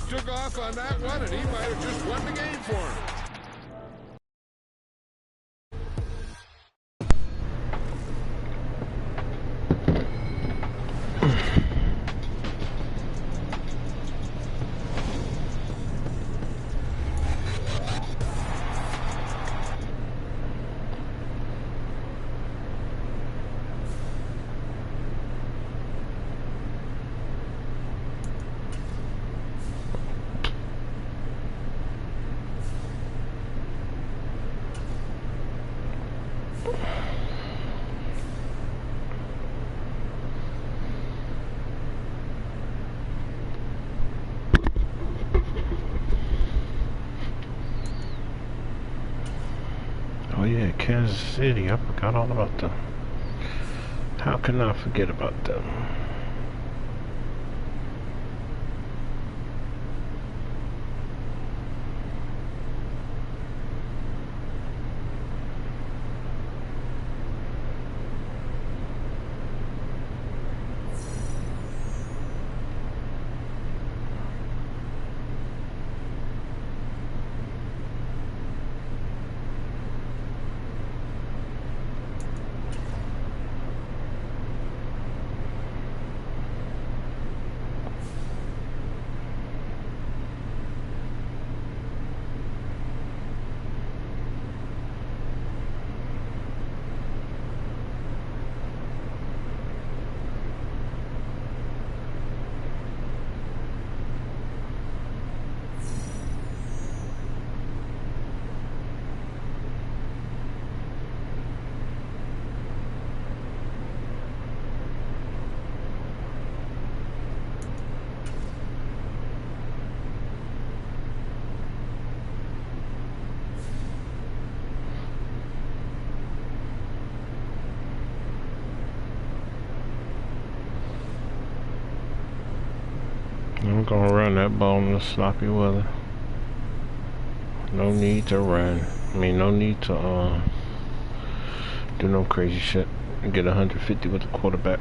took off on that one, and he might have just won the game for him. Oh yeah, Kansas City. I forgot all about them. How can I forget about them? I'm gonna run that ball in the sloppy weather. No need to run. I mean, no need to do no crazy shit and get 150 with the quarterback.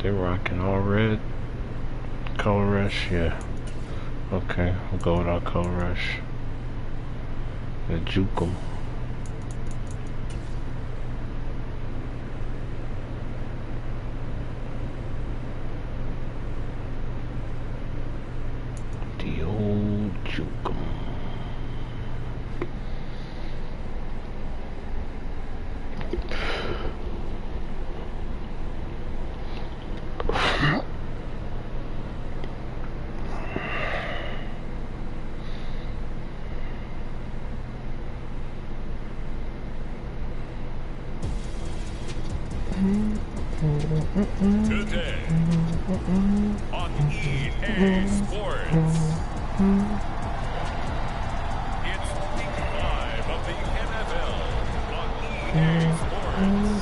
They're rocking all red. Color rush, yeah. Okay, we'll go with our color rush. And juke them. The old juke 'em. Today on EA Sports, it's week 5 of the NFL on EA Sports.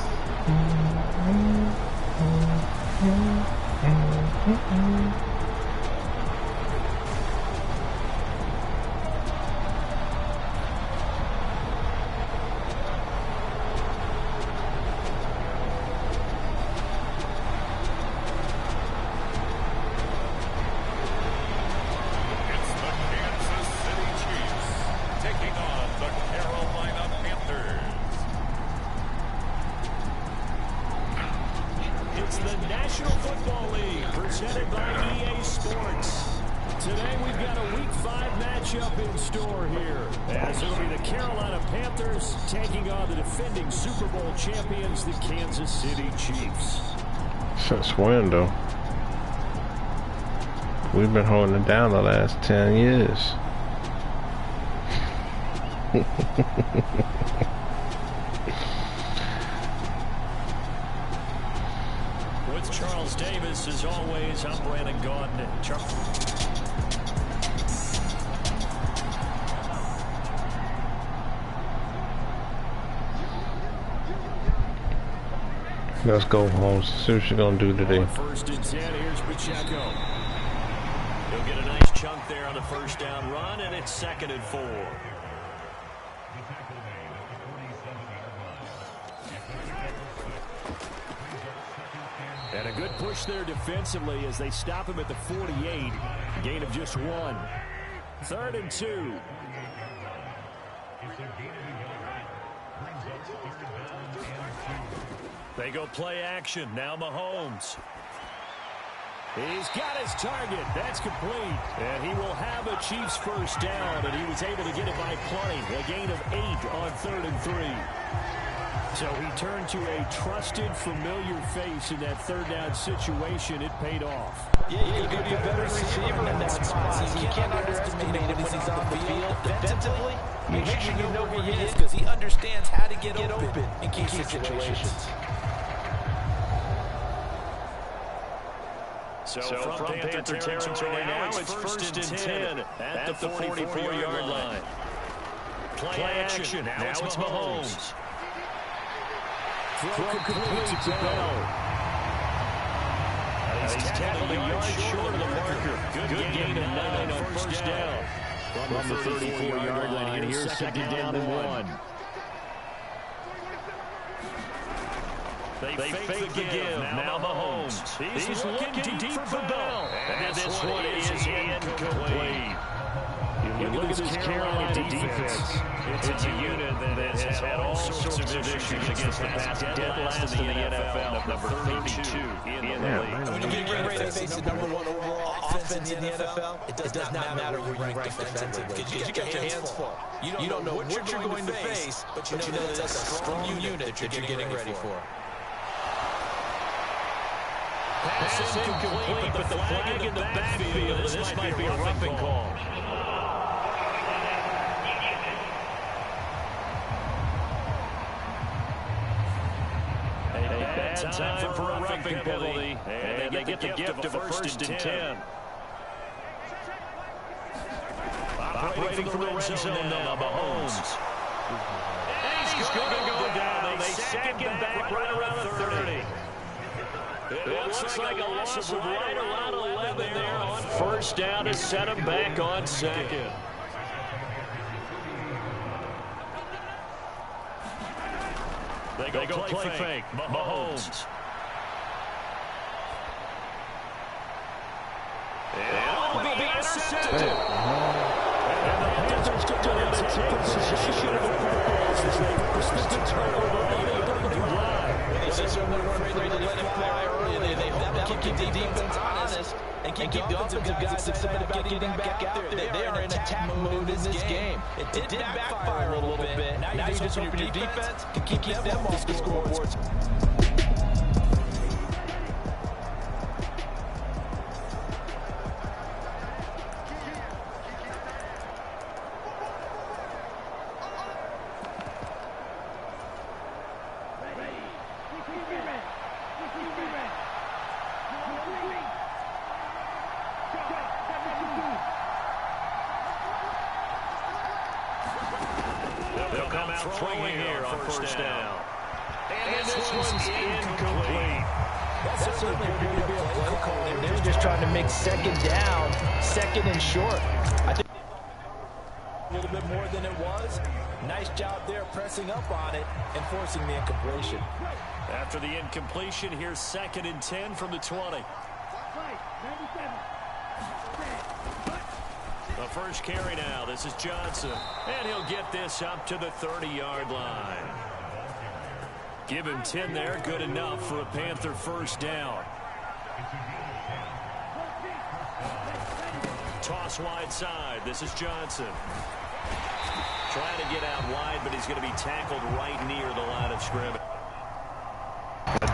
Since when though? We've been holding it down the last 10 years. With Charles Davis, as always, I'm Brandon Gaudin. Let's go, Holmes. See what you're gonna do today. First and 10, here's Pacheco. He'll get a nice chunk there on the first down run, and it's 2nd and 4. And a good push there defensively as they stop him at the 48. Gain of just 1. 3rd and 2. They go play action. Now Mahomes. He's got his target. That's complete. And he will have a Chiefs first down, and he was able to get it by plenty. A gain of 8 on 3rd and 3. So he turned to a trusted, familiar face in that 3rd down situation. It paid off. Yeah, you could be a better receiver in that spot. You can't underestimate him when he's on the field. Defensively, make sure you know where he is because he understands how to get open in key situations. So from Panther territory now, it's 1st and 10 at the 44-yard line. Play action. Now it's Mahomes. Throw complete to Bell. He's tackled a yard short of the marker. Good gain of 9 on first down. From the 34-yard line, here's 2nd down and 1. They fake the give. Now Mahomes. He's looking deep for Bell. And this one is incomplete. You look at this Carolina defense. It's a unit that has had all sorts of issues against the pass. Dead last in the NFL, number 32 in the league. When you get ready to face the #1 overall offense in the NFL, it does not matter where you rank defensively because you got your hands full. You don't know what you're going to face, but you know that's a strong unit that you're getting ready for. Pass incomplete, but the flag in the backfield. This might be a roughing call. Time for a roughing penalty. And they get the gift of a 1st and 10. Operating from the red zone now, Mahomes. He's going to go down. They sack him back right around the 30. It looks like a loss of right around 11 there on 1st down to set him back on 2nd. They go play fake. Mahomes. And will be intercepted. And the Panthers took possession of the football as they forced the turnover on the opening drive. They certainly weren't afraid to let it fly early. They hope to keep the defense honest and keep the offensive guys excited about getting back out there. They are in attack mode in this game. It did backfire a little bit. Now you just hope your defense can keep them off the scoreboard. Throwing here on 1st down. And this one's incomplete. That's certainly a pretty good play call. They're just trying to make 2nd down, 2nd and short. I think a little bit more than it was. Nice job there pressing up on it and forcing the incompletion. After the incompletion, here's 2nd and 10 from the 20. The first carry now. This is Johnson. And he'll get this up to the 30-yard line. Give him 10 there. Good enough for a Panther 1st down. Toss wide side. This is Johnson. Trying to get out wide, but he's going to be tackled right near the line of scrimmage.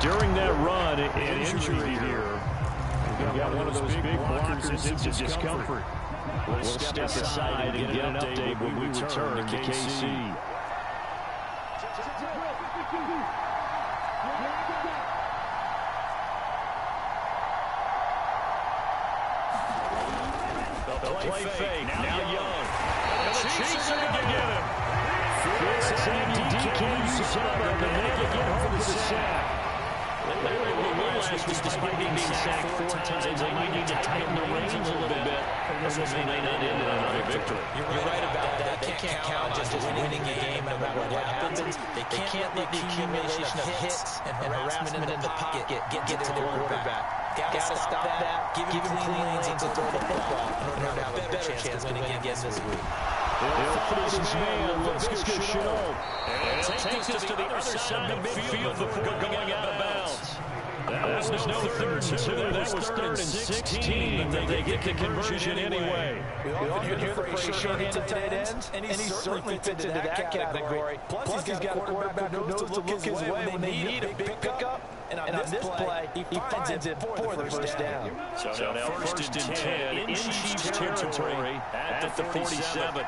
During that run, an injury here. We've got one of those big blockers into discomfort. We'll step aside and get an update when we return to KC. They'll play fake. Now Young. And the Chiefs are going to get him. DK's up, and they get home for the sack. They were able to win last week despite being sacked 4 times. They might need to tighten the reins a little bit. this may not end in another victory. You're right about that. They can't count on just winning a game no matter what happens. They can't let the accumulation of hits and harassment in the pocket get to their quarterback. Gotta stop that. Give him clean lanes and throw the football in order to have a better chance to win again this week. He'll follow his man, Laviska Shenault. And he'll take this to the other side of midfield before going out of bounds. That was no third and 2. That was third and 16. But they get the conversion anyway. We often hear the phrase short-handed tight ends, and he certainly fits into that category. Plus, he's got a quarterback who knows to look his way when they need a big pickup. And on this play, he finds it for the first down. So now first and 10 in Chiefs territory at the 47.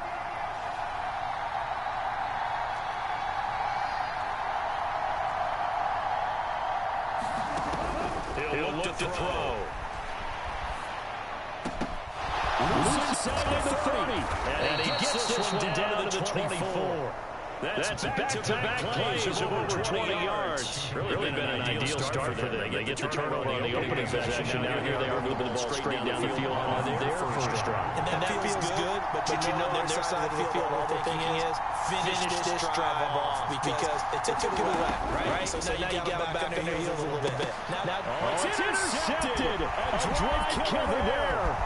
He'll look to throw. Loose inside of the 30. And he gets this one down to the 24. That's back-to-back plays of over 20 yards. Really been an ideal start for them. They get the turnover on the opening possession. Now here they are moving the ball straight down the field on their first drive. And that feels good, but you know on their side of the field, all they're thinking is finish this drive off because it took a lap, right? So now you got them back on their heels a little bit. Now, it's intercepted. Drake Kevin there.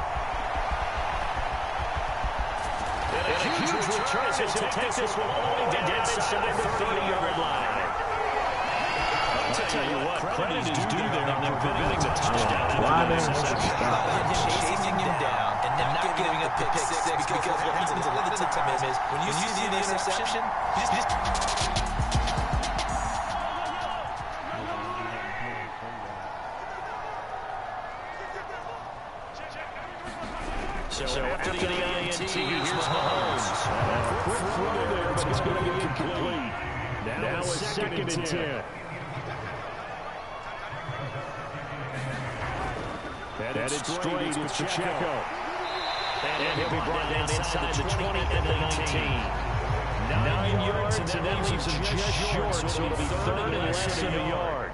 And a huge return as he'll take this one all the way down inside the 30-yard line. To tell you what, credit is due there on them preventing the touchdown. Chasing him down and not giving up pick six because what happens a lot of the time is when you see the interception, you just So after the INT, here's Mahomes. Quick throw there, but it's going to be incomplete. Now it's second and 10. Headed straight, it's Pacheco. And he'll be brought down inside the 20 and the 19. 9 yards, and that leaves him just short, so it'll be third and less than a yard.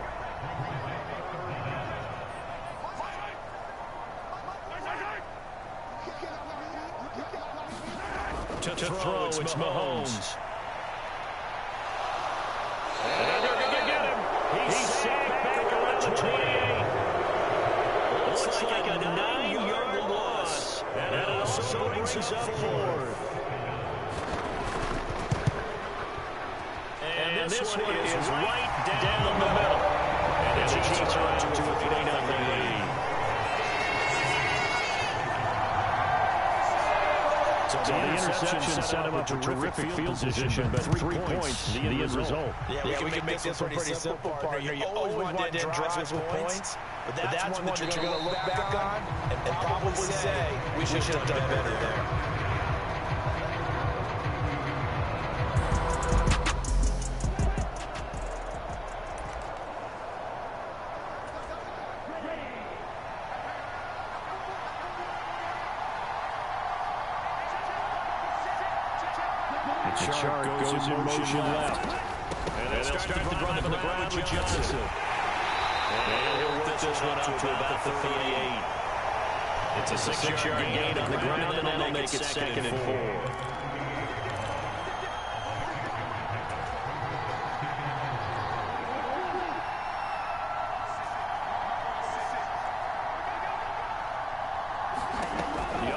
To throw, it's Mahomes. And they're going to get him. He's sacked back around the 28. Looks like a 9-yard loss. And it also brings us up forward. And this one is right down the middle. And the Chiefs are out to a 3-0 lead. So the interception set him up a terrific field position, but 3 points, the end result. Yeah, we can make this one pretty simple, partner. You always want to end drives with points, but that's one that you're going to look back on and probably say, we should have done better there. The chart goes in motion left. And they'll start to run on the ground with Johnson. And he'll work this one out to about the 38. It's a 6-yard gain on the ground, and they'll make it second and 4.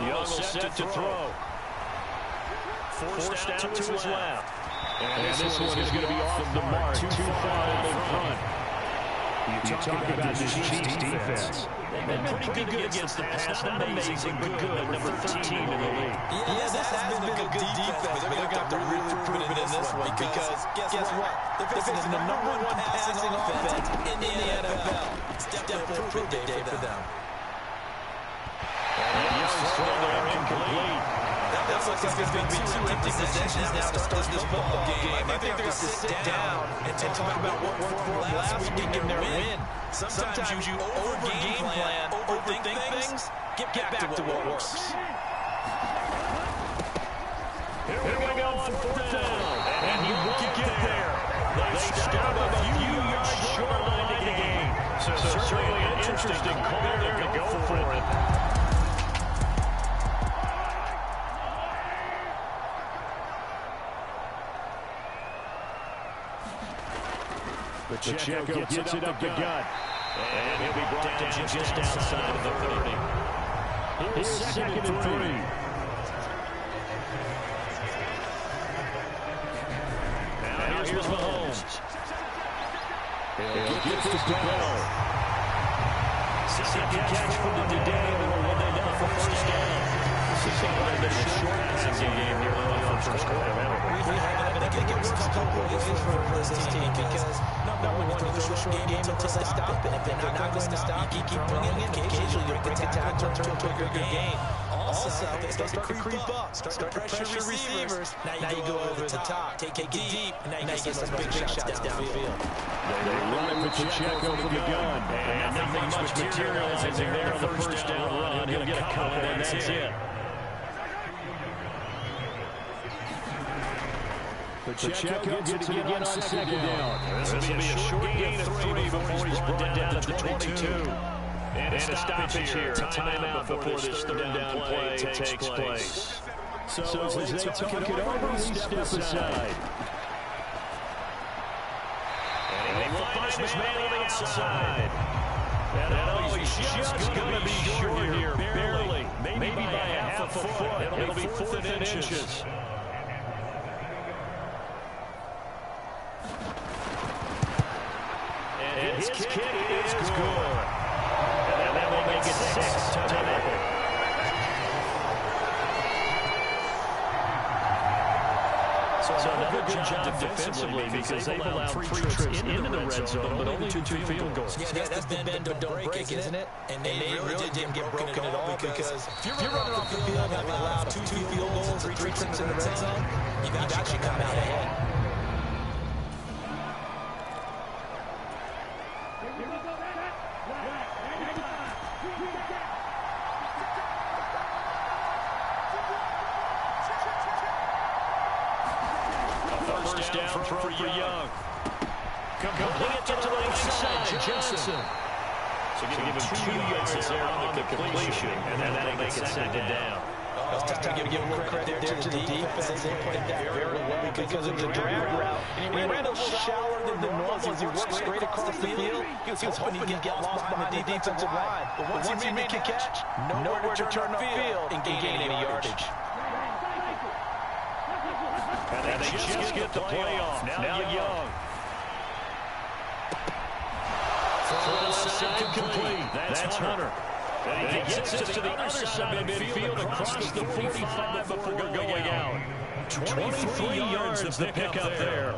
Young set to throw. Forced out to his left. And this one is going to be off the mark, too far in front. You talk about this Chiefs defense. They've been pretty good against the pass. Not amazing, but good. Number 13 in the league. Yeah, this has been a good defense, but they're going to have to really prove it in this one because guess what? They're facing the number 1 passing offense in the NFL. It's definitely a prove day for them. And Young's throw there incomplete. That looks like there's going to be 2 empty possessions now to start this football game. I think they're going to sit down and talk about what worked for them last week and get their win. Sometimes you over-game plan, overthink things, get back to what works. Here we go on 4th down. And you won't get there. They start a few yards short line of the game. So certainly an interesting call there to go for it. Pacheco gets it up the gut. And he'll be brought down just outside of the 30. Here's second and 3. Now here's Mahomes. He'll get this to Bell. Second catch for the day. When they down for first down. This is a short passing game here early on first quarter. I think it was a couple of ways for this team because number one, you throw a short game until they stop it. If they're not going to stop, you keep bringing it. Occasionally, you'll break a tackle, turn to a bigger game. Also, they start to creep up, start to pressure receivers. Now you go over the top, take it deep, and now you get some big shots downfield. They run it with Pacheco from the gun. And nothing much materializing there on the first down run. He'll get a couple, and that's it. Pacheco gets it again on second down. This will be a short gain of 3 before he's brought down at the 22. And a stoppage here. Timeout before this third down play takes place. So as they talk it over, we step aside. And he will find his man on the outside. And he's just going to be short here. Barely. Maybe by a half a foot. It'll be 4th and inches. And his kick is good. And that will make it 6-0. So another good job defensively because they've allowed 3 trips into the red zone, but only 2 field goals. Yeah, that's the bend but don't break, isn't it? And they really didn't get broken at all because if you're running off the field and having allowed 2 field goals and 3 trips in the red zone, you've actually come out ahead. First down for Young. Completing it to the right side, Johnson. So going to give him 2 yards there on the completion, and then that'll make it 2nd down. I was just trying to give a little credit there to the defense. They played that very well because of the drag route. And he ran a little shallower than normal as he worked straight across the field. He was hoping he'd get lost behind the defensive line. But once he made the catch, nowhere to turn upfield and gain any yardage. And they just get the play off. Now Young. For the side complete. That's Hunter. And he gets it to the other side of midfield across the 45 before going out. 23 yards is the pickup there.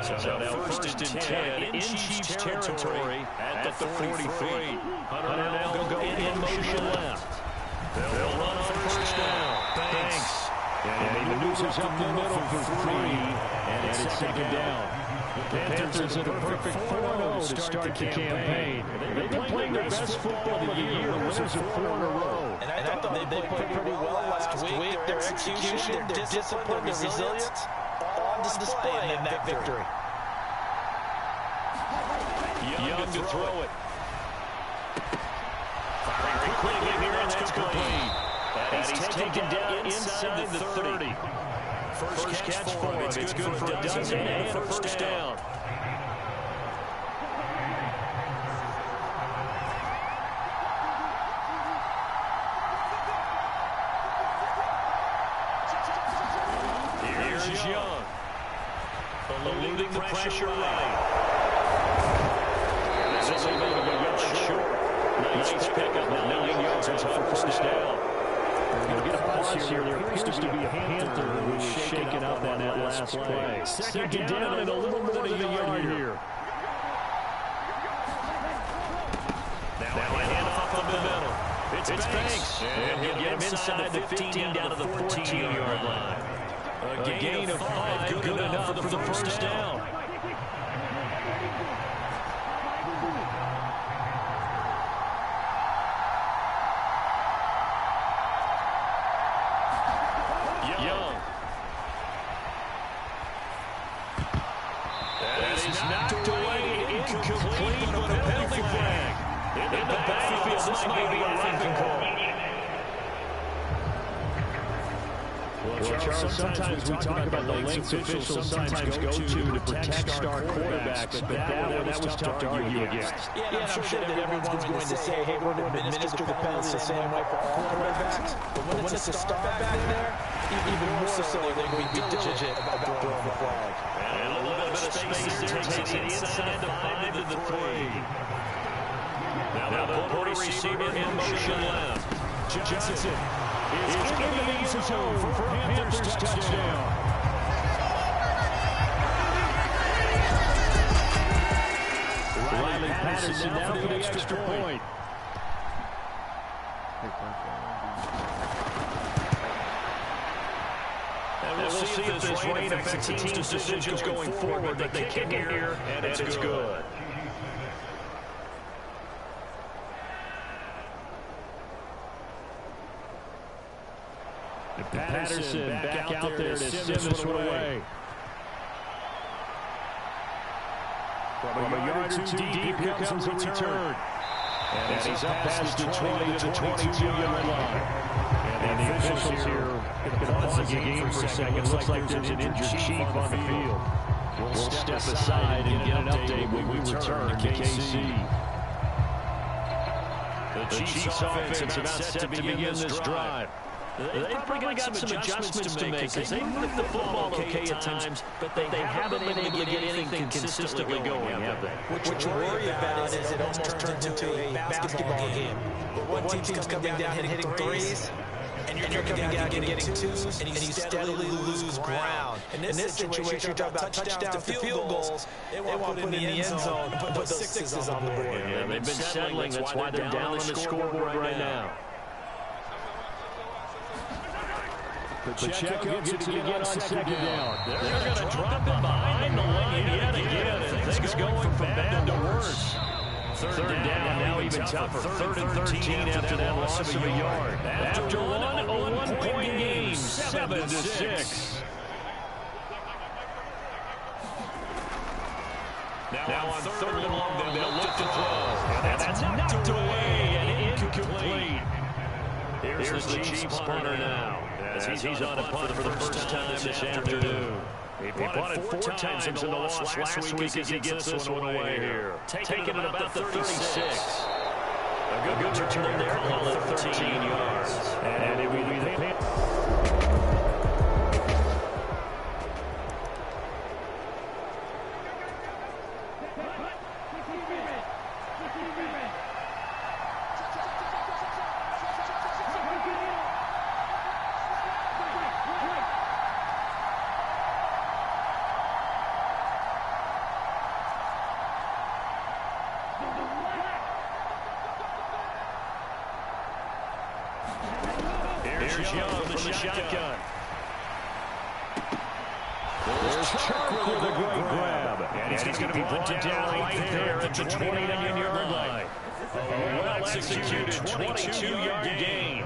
So now first and 10 in Chiefs territory at the 43. Hunter now will go in motion left. They'll run for first down. Thanks. And he maneuvers up the middle for 3, and it's 2nd down. The Panthers are the perfect 4-0 to start the campaign. They've been playing their best football of the year. The winners are 4 in a row. And I thought they played pretty well last week. Their execution, their discipline, their resilience, all on display in that victory. Young to throw it. Firing quickly here, and that's complete. And he's taken down inside the 30. First catch for him. It's good for a dozen and a first down. Here's Young. Eluding the pressure right. This is going to be well short. Nice pickup. 9 yards as a first down. Get a pause here. There appears to be a Panther who was shaken up on that last play. 2nd down and a little more than a yard here. Now a handoff up the middle. It's Banks. And he'll get him inside the 15 down to the 14-yard line. A gain of 5, good enough for the first down. Young. That is knocked away, incomplete, but a penalty flag. In the backfield, this might be a roughing call. Well, Charles, sometimes we talk about the lengths officials sometimes go to protect star quarterbacks, but that was tough to argue against. Yeah, I'm sure that everyone's going to say, hey, we're going to administer the penalty the same way for all quarterbacks. But when it's a star back there, even more so they're going to be diligent about throwing the flag. And a little bit of space here, takes it inside to 5 to the 3. Now the Puerto receiver in motion left. Johnson is in the end zone for a Panthers touchdown. Riley Patterson now for the extra point. And we'll see if this rain affects the team's decisions going forward, but they kick it here, and it's good. Patterson back out there to send this one away. From a yard or two deep, here comes a return. And he's up past the 20 to the 22-yard line. And the officials here going to pause the game for a second. Looks like there's an injured chief on the field. We'll step aside and get an update when we return to KC. The Chiefs offense is about set to begin this drive. They've probably got some adjustments to make because they moved the football okay at times, but they haven't been able to get anything consistently going, have they? What you worry about is it almost turns into a basketball game. One team's coming down hitting threes, and you're coming down getting twos, and you steadily lose ground. In this situation, you're talking about touchdowns to field goals. They want to put it in the end zone and put those sixes on the board. Yeah, they've been settling. That's why they're down on the scoreboard right now. Pacheco gets it again on second down. They're going to drop it behind the line yet again. And things going from bad to worse. Third down, now even tougher. Third and 13 after that loss of a yard. After a one-point game, 7-6. Now on third and long, they'll look to throw. And that's knocked away and incomplete. Here's the Chiefs punter now. As he's on a punt for the first time this afternoon. He punted 4 times in the loss last week as he gets this one away here. Taking it about the 36. A good return there, call it 13 yards. And it will be the Panthers. Here's Young from the shotgun. There's Chark with a great grab. And he's going to be brought down right there at the 29-yard line. A well-executed 22-yard gain.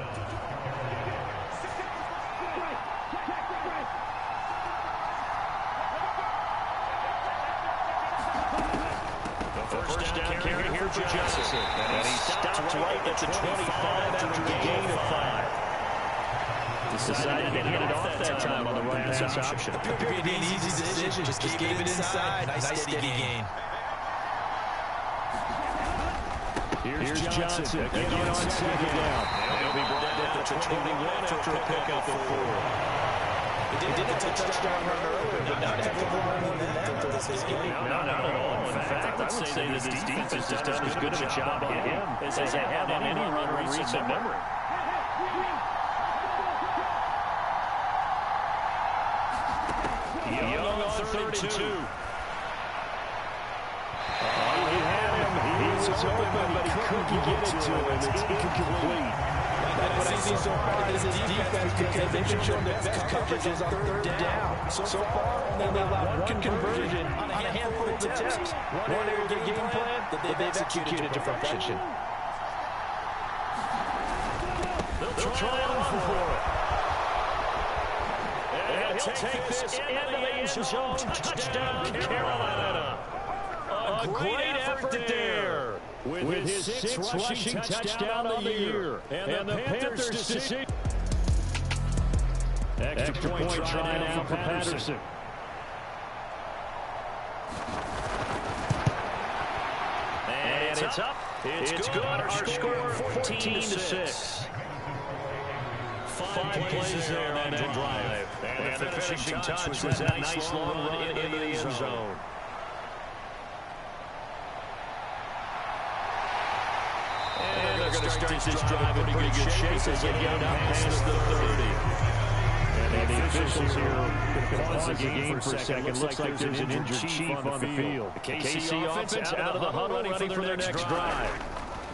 The first down carry here for Johnson. And he stopped right at the 25 after a gain of 5. Decided to hand it off that time on the right pass option. Appeared to be an easy decision. Just gave it inside. Nice steady gain. Here's Johnson again on second down. He'll be brought down to 21 after a pickup of 4. He did get a touchdown run earlier, but not having the momentum to this game. No, not at all. In fact, I would say that his defense has done as good of a job on him as they have on any run recent memory. Young on 32. He had him. He was open, but he couldn't get it to him. It's incomplete. What I see so far is his defense because they've been showing the best coverages on third down. So far, they allowed one conversion on a handful of attempts. One area game plan that they've executed to perfection. They'll try it for it. And he'll take this into the end zone. Touchdown, Carolina. A great effort there with his 6th rushing touchdown of the year. And the Panthers' decision. Extra point try now for Patterson. And it's up. It's good. Our score 14-6. Five plays there on that drive. And the finishing touch was that nice long run into the end zone. And they're going to start this drive in pretty good shape as they get up past the 30. And the officials here pause the game for a second. Looks like there's an injured chief on the field. The KC offense out of the huddle ready for their next drive.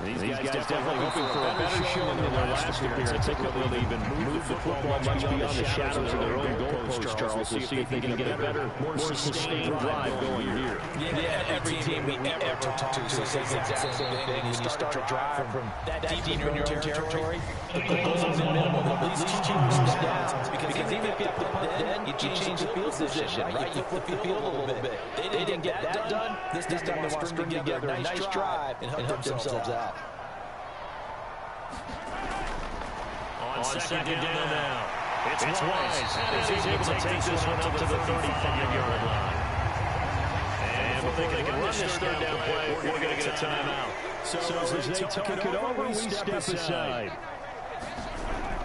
These guys definitely hoping for a better showing than their last appearance. They couldn't really even move the football much beyond the shadows of their own goalposts, Charles. We'll see if they can get a better, more sustained drive going here. Yeah, every team we ever talk to says the exact same thing. When you start to drive from that deep in your own territory, the goals is minimum. At least two touchdowns. Because even if you have to punt then, you change the field position, right? You flip the field a little bit. They didn't get that done. This time they want to string together a nice drive and help themselves out. On second down now. It's Wise. He's able to take this one up to the 35-yard line. And if they can run this third down play, we're going to get a timeout. So as they talk it over, we step aside.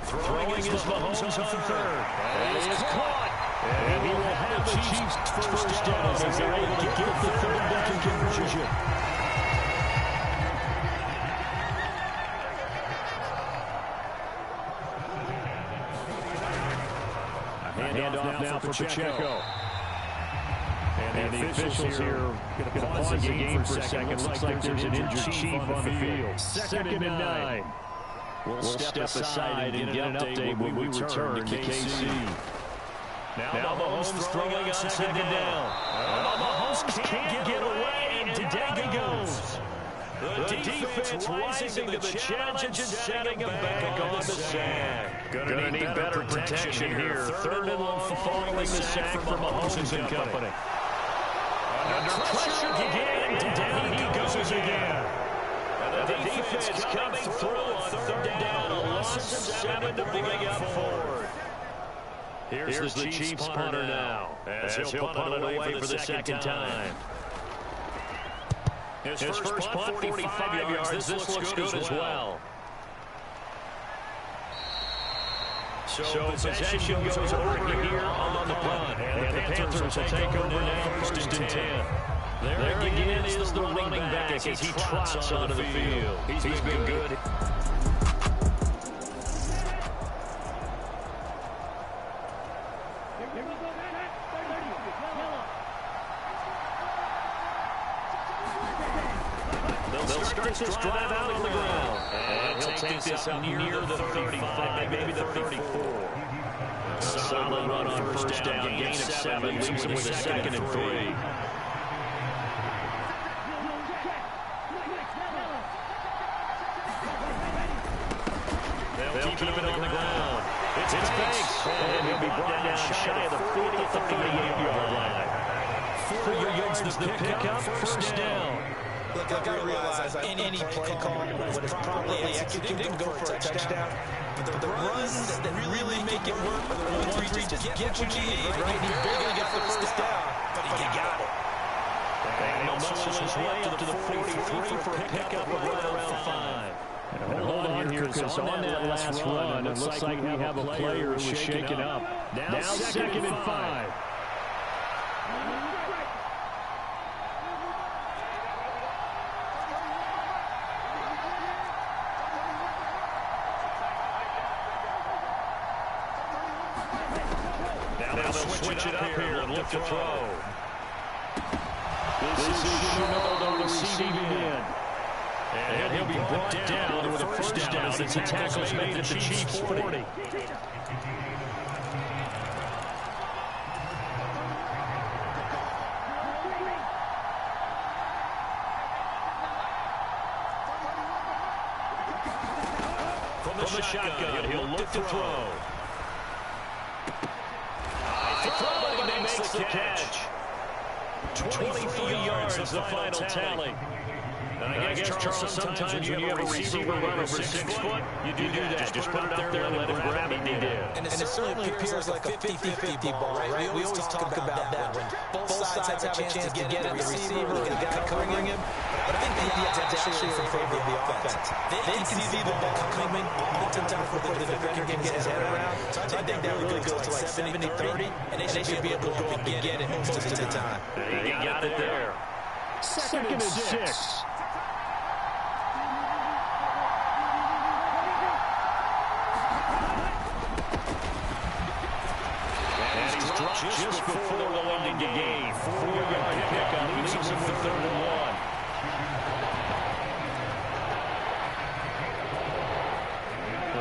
Throwing is Mahomes on third. And it is caught. And he will have the Chiefs first down as they're able to get the third down conversion. Handoff now for Pacheco. And the officials here going to pause the game for a second. Looks like there's an injured chief on the field. Second and 9. We'll step aside and get an update when we return to KC. Now Mahomes throwing on second down. Mahomes can't get away, and down he goes. The defense rising to the challenge and setting him back on the sack. Gonna need better protection here. Third and long following the sack from Mahomes and company. Under pressure again, down he goes again. And the defense coming through on third down. A loss of 7 to bring up forward. Here's the Chiefs punter now, as he'll punt it away for the second time. His first punt, 45 yards. This looks good as well. So possession goes over here on the punt. And the Panthers will take over now, first and 10. There again is the running back as he trots onto the field. He's been good. They'll start this drive out on the ground. And he'll take this up near the 35, maybe the 34. Solid run on first down, gain of 7, leaves him with a second and 3. They'll keep it on the ground. It's Banks. And he'll be brought down shy of the 48-yard line. 4 yards the pickup, first down. Look, I realize any play call would have probably executed and go for a touchdown. But the runs that really make it work are the ones where you just get what you need, right? He barely got the first down, but he got it. And he'll muscle his way up to the 43 for a pickup of right around 5. And hold on here, because on that last run, it looks like we have a player who was shaken up. Now second and 5. Now they'll switch it up here and look to throw. This is Shenault on the receiving end. And he'll be brought down with a first down as the tackle's made at the Chiefs' 40. From the shotgun, he'll look to throw. He makes the catch. 23 yards is the final tally. I guess, Charles, sometimes when you have a receiver run over 6 foot, you do that. Just put it up there and let him grab it, and he did. And it certainly appears like a 50-50 ball, right? We always talk about that when both sides have a chance to get at the receiver or the guy covering him. But I think the odds actually are in favor of the offense. They can see the ball coming oftentimes before the defender can get his head around. So I think that really goes to like 70-30, and they should be able to go up and get it most of the time. He got it there. Second and 6. Just before the end of the game. 4-yard pickup leads him for 3rd and 1.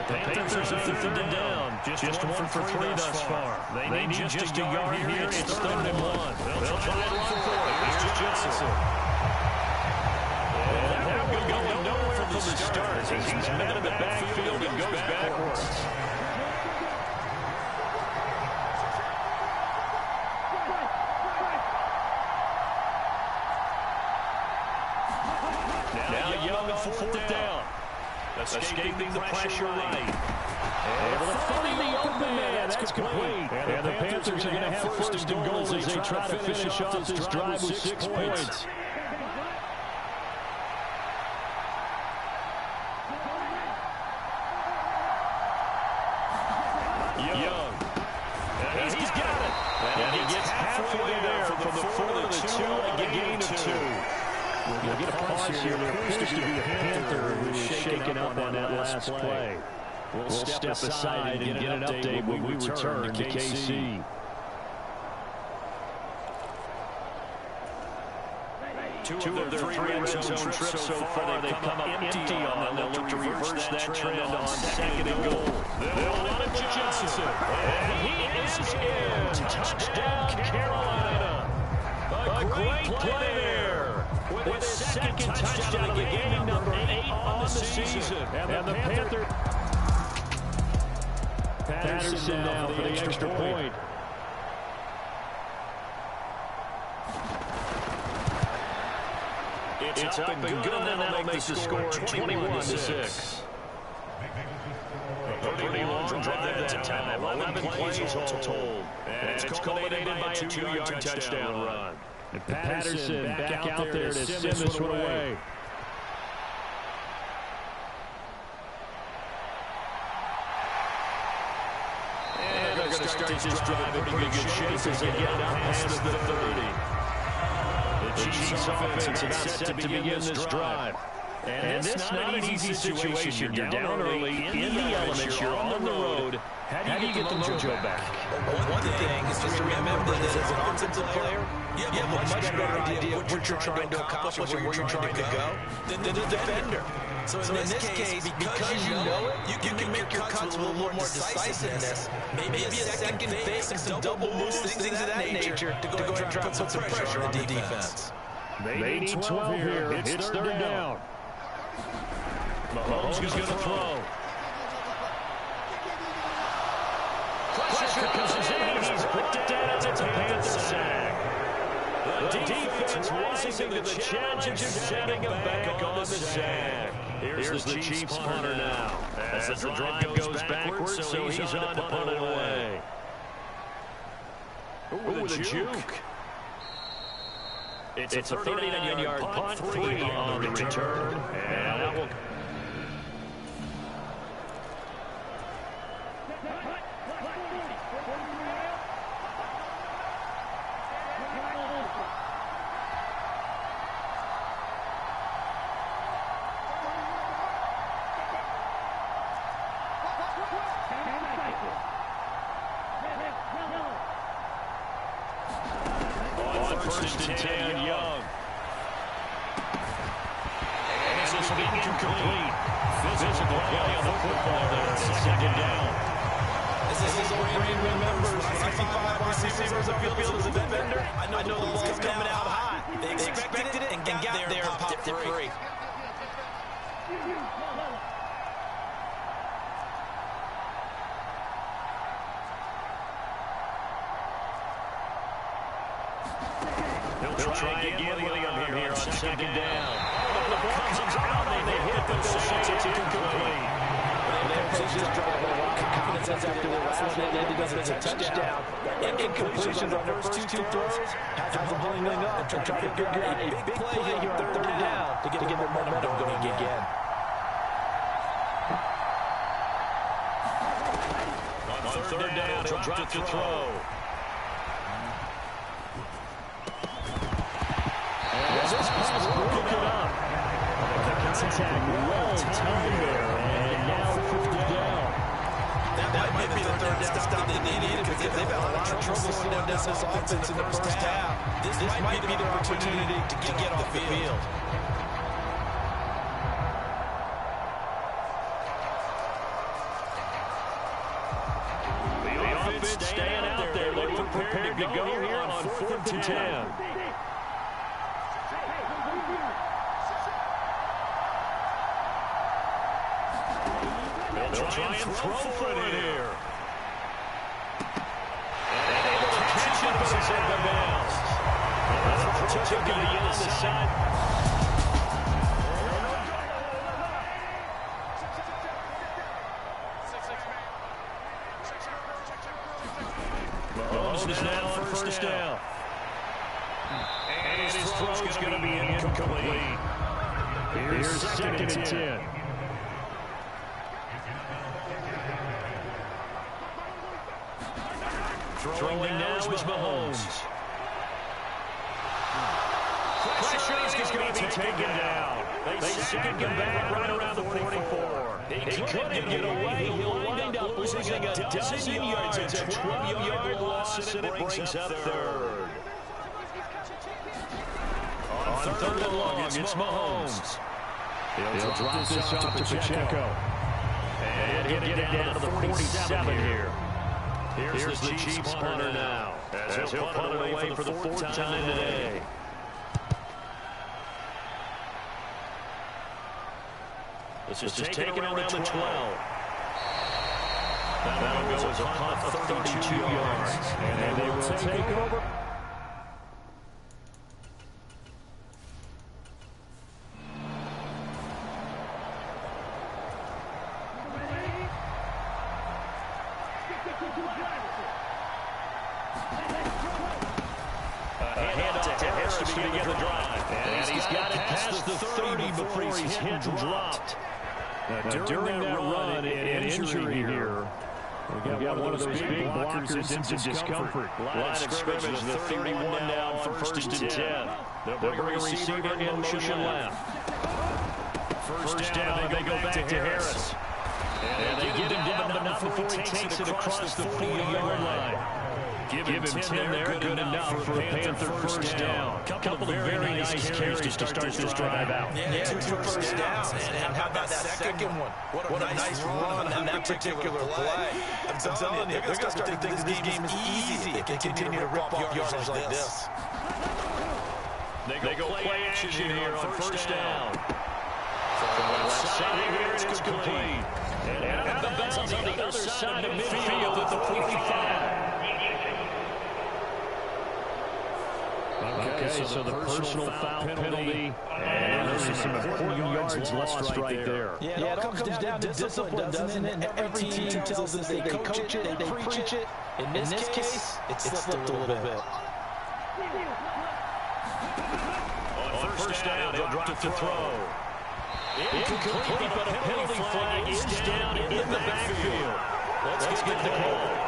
The Panthers are 3rd and down. Just 1 for 3 thus far. They need just a yard here. It's 3rd and 1. They'll try to run for it. Here's Jensen. And that one going nowhere from the start. He's met in the backfield and goes backwards. Fourth down. Escaping the pressure right. Able to find the open man. That's complete. And the Panthers are going to have 1st and goal as they try to finish off this drive with 6 points. Young. And he's got it. And he gets halfway there from the 4 to the 2 and a gain of 2. We'll get a pause here. There appears to be a Panther who is shaken up on that last play. We'll step aside and get an update when we return to KC. Two of their 3 red zone trips so far, they've come up empty on them. They'll look to reverse that trend on 2nd and goal. They'll run it with Jensen. And he is in. Touchdown, Carolina. A great play there. With his 2nd touchdown of the game, number 8 on the season. And the Panther. Patterson now for the extra point. It's up and good, and that'll make the score 21-6. A pretty long drive that time. 11 plays all told. And it's culminated by a 2-yard touchdown run. And Patterson back out there to send this one away. And they're going to start this drive in pretty good shape as they get up past the 30. The Chiefs offense is about set to begin this drive. And this not an easy situation. You're down early in the elements. You're on the road. How do you get the mojo back? One thing is just to remember that as an offensive player, you have a much better idea of what you're trying to accomplish and where you're trying to go than the defender. So in this case, because you know it, you can make your cuts with a little more decisiveness. Maybe a second fake, some double moves, things of that nature to go and try to put some pressure on the defense. They need 12 here. It's 3rd down. Mahomes is going to throw. Pressure comes in. He's brought down. It's a Panther sack. The defense rising to the challenge of setting him back on the sack. Here's the Chiefs punter now. As the drive goes backwards, so he's on to punt it away. With a juke. It's a 39-yard punt, 3 on the return. And that will... First and 10, Young. And this is incomplete. Physical play on the football there. It's a 2nd down. This is what Brady remembers. 65 wide receivers up field as a defender. I know the ball's coming out high. They expected it and got there and popped it free. They'll try again, William, here on 2nd down. comes out and they hit the shot. It's incomplete. After the last one, it ended up as a touchdown. Incompletions on their first two throws has them pulling up and trying to figure out a big play here on third down to get the momentum going again. On third down, he'll drop to throw. As this pass broken up. The contact well timed there, and now fourth down. That might be the third down stop they needed because they've had a lot of trouble slowing down this offense in the first half. This might be the opportunity to get off the field. The offense staying out there. They were prepared to go here on 4th and 10. They'll try and throw for it here. And able to catch it as it's in the bounds. That's a throw to the inside. Mahomes is now on first down. And his throw's going to be incomplete. Here's 2nd and 10. Throwing now is Mahomes. Pressure is going to be taken down. They sack him back right around the 44. He couldn't get away. He'll wind up losing a dozen yards. It's a 12-yard loss, and it brings up third. On third and long, it's Mahomes. He'll drop this off to Pacheco. And he'll get it down to the 47 here. Here's the Chiefs punter now, as he'll punt it away for the 4th time today. This is just taken around the 12. That'll go as a punt of 32 yards. And they will take over. To begin the drive. And he's got it past the 30 before he's hit and dropped. During that run, an injury here. We've got one of those big blockers into discomfort. Line of scrimmage, the 31 down for 1st and 10. They'll bring a receiver in motion left. First down, they go back to Harris. And they get him down, but not before he takes it across the 40-yard line. Give him 10 there, good enough for a Panther first down. Couple of very nice carries to start this drive out. Yeah, two first downs. And how about that second one? What a nice run on that particular play. I'm telling you, they're going to start to think this game is easy. They can continue to rip off yards like this. They go play action here on first down. From the left side here, it's complete. And out of bounds on the other side of midfield at the 45. Okay, so the personal foul penalty, and there's some important yards lost right there. Yeah, it all comes down to discipline, doesn't it? Every team tells us they coach it, they preach it. In this case, it slipped a little bit. On first down, they'll drop to throw. Incomplete, but a penalty flag is down in the backfield. Let's get the call.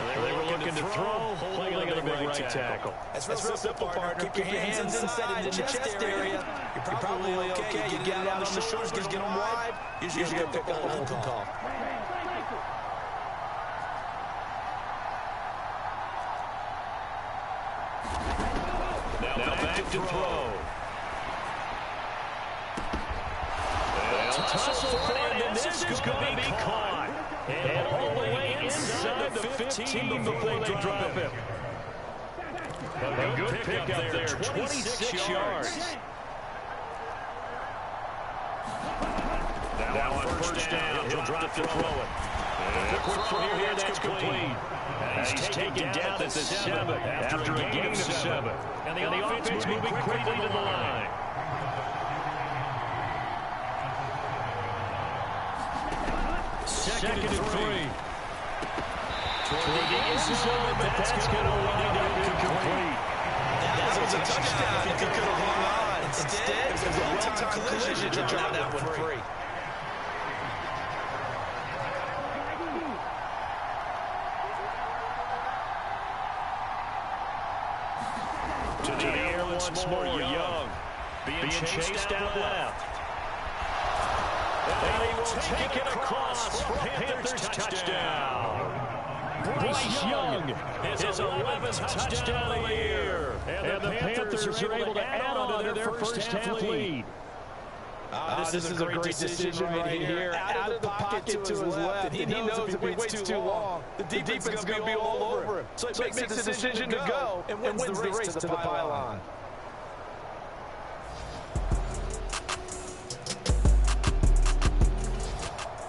They were looking to throw, holding a big right tackle. That's real simple, partner. Keep your hands inside in the chest area. You're probably okay. You get it out on the shoulders, get them wide. Usually you're going to pick up a holding call. Now back to throw. Tussle for it, and this is going to be caught. And all the way inside the 15 before they drop it. A good pick up there, 26 yards. Now on first down, he'll drop to throw it. And a quick throw here, that's complete. He's taken down at the 7 after a gain of 7. And the offense moving quickly to the line. Second and 3. Toward the end zone, but that's going to wind up incomplete. That was a touchdown. He could have hung on. Instead, it was a one-time collision to drop that one free. To the air once more, Young. Being chased out left. And he will take it across for a Panthers touchdown. Bryce Young, his 11th touchdown of the year. And the Panthers are able to add on to their first-half lead. This is a great decision right here. Out of the pocket to his left. He knows if he waits too long, the defense is going to be all over him. So he makes a decision to go and wins the race to the pylon.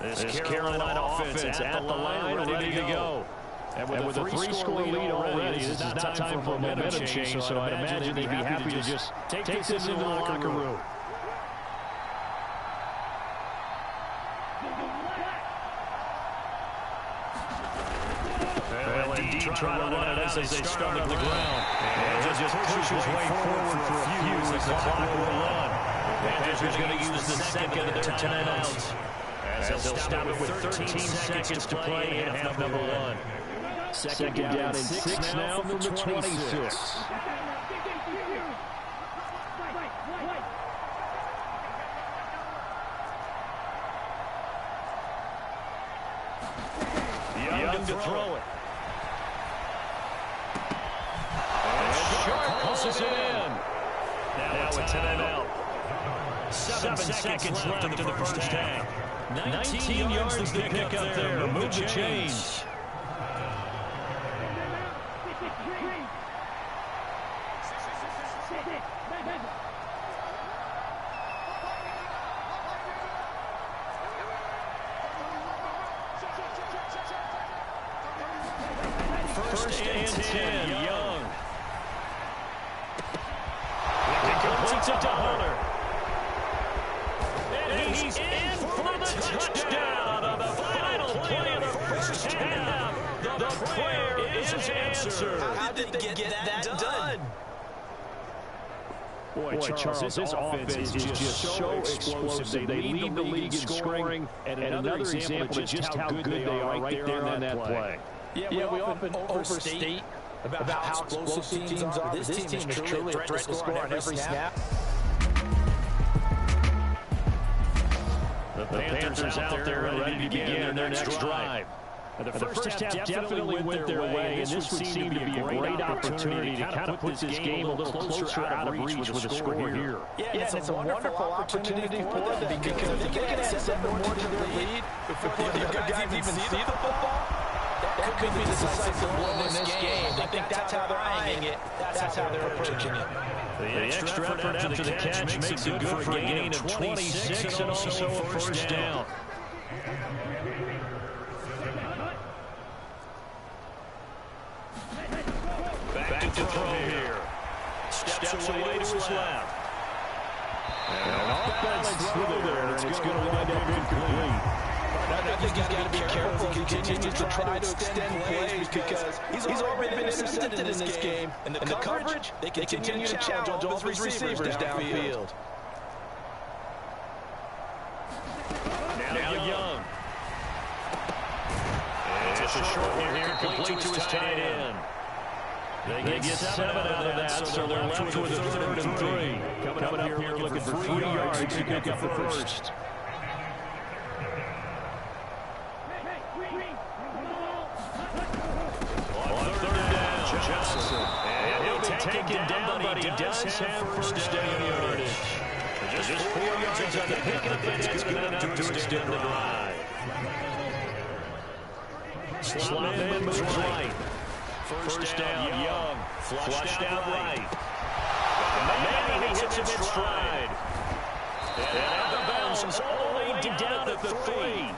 This Carolina offense at the line, ready to go. And with a 3-score lead already, this is not time for a momentum change, so I'd imagine they'd be happy to just take this into the locker room. Well, indeed, trying to run it as they start on the ground. And just push his way forward for a few as the clock will run. The Panthers are going to use the second of their timeouts. As they'll stop it with 13 seconds to play in half number 1. Second down and 6 now from the 26. Young to throw it. And Sharp pulls it in. Now a timeout. 7 seconds left into the first half. 19 yards to pick up there. Move the chains. First and 10, Young. He completes it to Hunter. And he's in for the touchdown on the final play of the first half. The prayer is answered. How did they get that done? Boy, Charles, this offense is just so explosive. They lead the league in scoring, and another example of just how good they are right there on that play. Yeah, we often overstate about how explosive teams are. This team is truly a threat to score on every snap. The Panthers out there and ready to begin their next drive. The first half definitely went their way, and this would seem to be a great opportunity to kind of put this game a little closer out of reach with a score here. Yeah, it's a wonderful opportunity for them because if they can add 7 more to their lead before the other guys even see the football, that could be the decisive blow in this game. I think that's how they're eyeing it. That's how they're approaching it. The extra effort after the catch makes it good for a gain of 26 and also a first down. Back to throw here. Steps away to his left. And off balance throw there, and it's going to wind up incomplete. I think he's got to be careful as he continues to try to extend plays because he's already been intercepted in this game. And the coverage, they continue to challenge all his receivers downfield. Now Young. And it's a short one here, complete to his tight end. They get 7 out of that, so they're left with a 3rd and 3. Coming up here looking for 3 yards to pick up the first. On 3rd down, Johnson. And he'll be taken down, but he does have first down yardage. Just 4 yards on the pickup, but it's good enough to extend the drive. Slot man moves right. First down, Young. Flushed out right. And he hits him in stride. And out of bounds, only down at the 3.